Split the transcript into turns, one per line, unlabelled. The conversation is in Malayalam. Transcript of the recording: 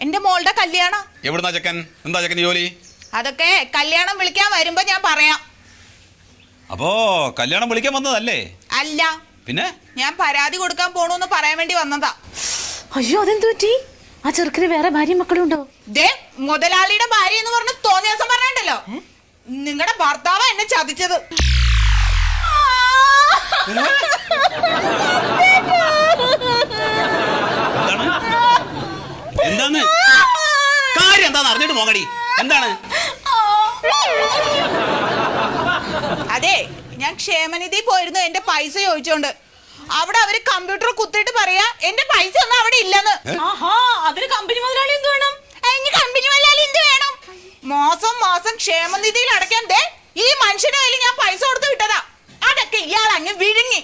എന്റെ മോളുടെ കല്യാണം.
എവിടുന്നാ ചെക്കൻ? എന്താ ചെക്കൻ ജോലി?
അതൊക്കെ കല്യാണം വിളിക്കാൻ വരുമ്പോ ഞാൻ പറയാം.
അപ്പോ കല്യാണം വിളിക്കാൻ വന്നതല്ലേ?
അല്ല,
പിന്നെ
ഞാൻ പരാതി കൊടുക്കാൻ പോണൂന്ന് പറയാൻ വേണ്ടി വന്നതാ.
അയ്യോ, അതെന്തു പറ്റി? ആ ചെറുക്കിന് വേറെ ഭാര്യയും മക്കളും ഉണ്ടോ?
ദേ, മുതലാളിയുടെ ഭാര്യ എന്ന് പറഞ്ഞ് തോന്നിയ ദിവസം പറഞ്ഞിട്ടല്ലോ, നിങ്ങളുടെ ഭർത്താവ് എന്നെ ചതിച്ചത്.
എന്താണ് കാര്യം? എന്താന്ന് അറിഞ്ഞിട്ട് പോകടി. എന്താണ്?
അതെ, ഞാൻ ക്ഷേമനിധി പോയിരുന്നു എന്റെ പൈസ ചോദിച്ചോണ്ട്. അവിടെ അവര് കമ്പ്യൂട്ടർ കുത്തിയിട്ട് പറയാ എന്റെ പൈസ ഒന്നും അവിടെ ഇല്ലെന്ന്.
അതിന് കമ്പനി മുതലാളി എന്ത് വേണം?
കമ്പനി മുതലാളി എന്ത് വേണം? മാസം മാസം ക്ഷേമനിധിയിൽ അടയ്ക്കാൻ ദേ ഈ മനുഷ്യന്റെ കയ്യിൽ ഞാൻ പൈസ കൊടുത്ത് വിട്ടതാ. അതൊക്കെ ഇയാൾ അങ്ങ് വിഴുങ്ങി.